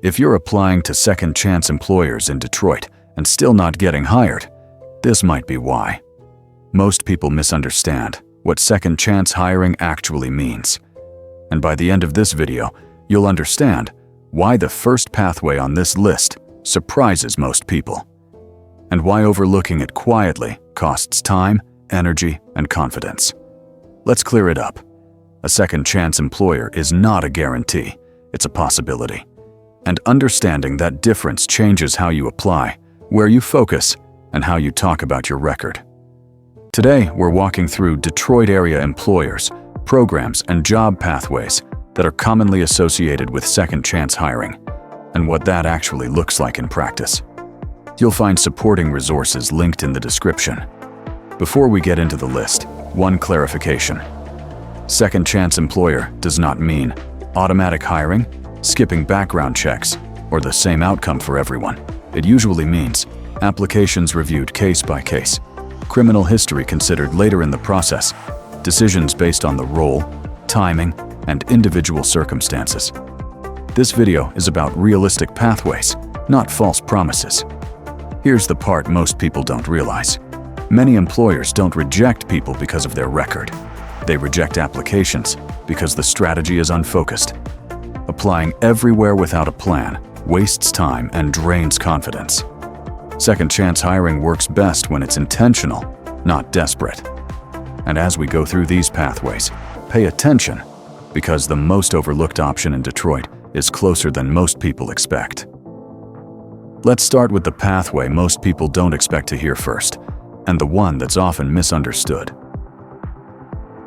If you're applying to second-chance employers in Detroit and still not getting hired, this might be why. Most people misunderstand what second-chance hiring actually means. And by the end of this video, you'll understand why the first pathway on this list surprises most people, and why overlooking it quietly costs time, energy, and confidence. Let's clear it up. A second-chance employer is not a guarantee, it's a possibility. And understanding that difference changes how you apply, where you focus, and how you talk about your record. Today, we're walking through Detroit area employers, programs, and job pathways that are commonly associated with second-chance hiring, and what that actually looks like in practice. You'll find supporting resources linked in the description. Before we get into the list, one clarification. Second-chance employer does not mean automatic hiring, skipping background checks, or the same outcome for everyone. It usually means applications reviewed case by case, criminal history considered later in the process, decisions based on the role, timing, and individual circumstances. This video is about realistic pathways, not false promises. Here's the part most people don't realize. Many employers don't reject people because of their record. They reject applications because the strategy is unfocused. Applying everywhere without a plan wastes time and drains confidence. Second-chance hiring works best when it's intentional, not desperate. And as we go through these pathways, pay attention, because the most overlooked option in Detroit is closer than most people expect. Let's start with the pathway most people don't expect to hear first, and the one that's often misunderstood.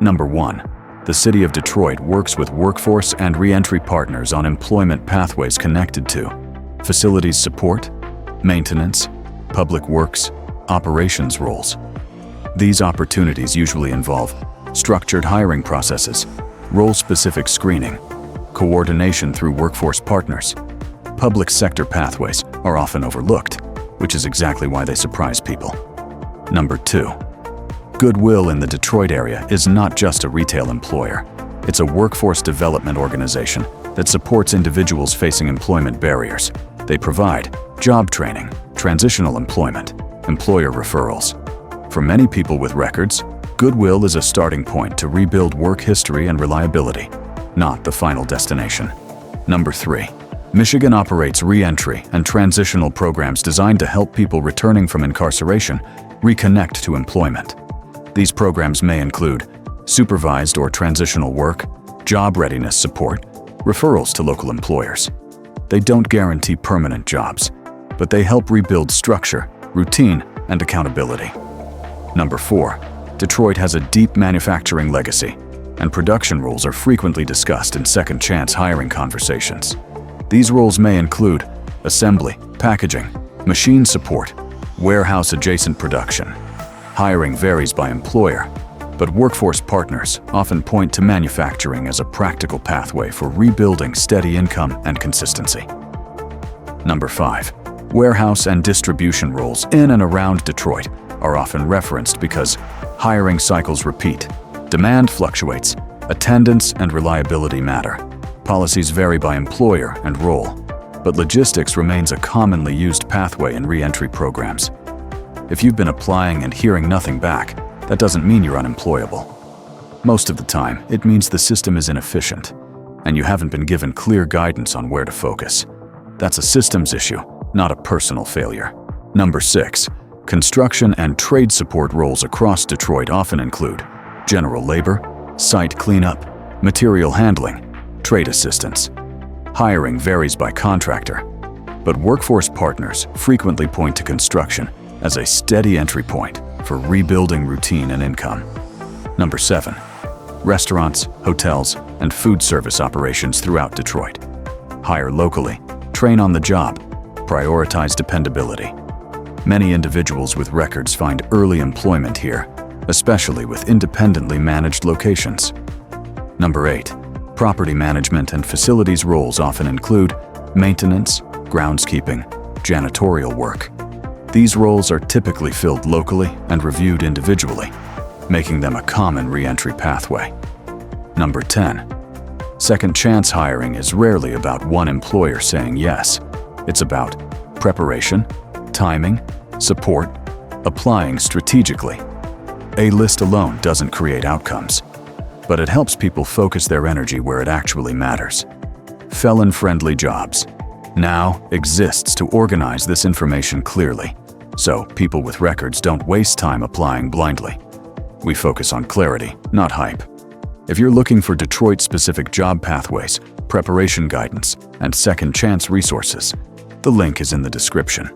Number 1. The City of Detroit works with workforce and reentry partners on employment pathways connected to facilities support, maintenance, public works, operations roles. These opportunities usually involve structured hiring processes, role-specific screening, coordination through workforce partners. Public sector pathways are often overlooked, which is exactly why they surprise people. Number 2. Goodwill in the Detroit area is not just a retail employer. It's a workforce development organization that supports individuals facing employment barriers. They provide job training, transitional employment, employer referrals. For many people with records, Goodwill is a starting point to rebuild work history and reliability, not the final destination. Number 3. Michigan operates reentry and transitional programs designed to help people returning from incarceration reconnect to employment. These programs may include supervised or transitional work, job readiness support, referrals to local employers. They don't guarantee permanent jobs, but they help rebuild structure, routine, and accountability. Number 4. Detroit has a deep manufacturing legacy, and production roles are frequently discussed in second-chance hiring conversations. These roles may include assembly, packaging, machine support, warehouse-adjacent production. Hiring varies by employer, but workforce partners often point to manufacturing as a practical pathway for rebuilding steady income and consistency. Number 5. Warehouse and distribution roles in and around Detroit are often referenced because hiring cycles repeat, demand fluctuates, attendance and reliability matter. Policies vary by employer and role, but logistics remains a commonly used pathway in reentry programs. If you've been applying and hearing nothing back, that doesn't mean you're unemployable. Most of the time, it means the system is inefficient, and you haven't been given clear guidance on where to focus. That's a systems issue, not a personal failure. Number 6. Construction and trade support roles across Detroit often include general labor, site cleanup, material handling, trade assistance. Hiring varies by contractor, but workforce partners frequently point to construction as a steady entry point for rebuilding routine and income. Number 7. Restaurants, hotels, and food service operations throughout Detroit. Hire locally, train on the job, prioritize dependability. Many individuals with records find early employment here, especially with independently managed locations. Number 8. Property management and facilities roles often include maintenance, groundskeeping, janitorial work. These roles are typically filled locally and reviewed individually, making them a common reentry pathway. Number 10. Second chance hiring is rarely about one employer saying yes. It's about preparation, timing, support, applying strategically. A list alone doesn't create outcomes, but it helps people focus their energy where it actually matters. Felon-friendly jobs now exists to organize this information clearly, so people with records don't waste time applying blindly. We focus on clarity, not hype. If you're looking for Detroit-specific job pathways, preparation guidance, and second chance resources, the link is in the description.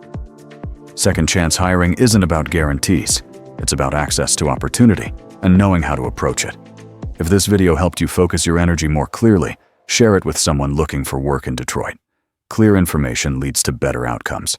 Second chance hiring isn't about guarantees. It's about access to opportunity and knowing how to approach it. If this video helped you focus your energy more clearly, share it with someone looking for work in Detroit. Clear information leads to better outcomes.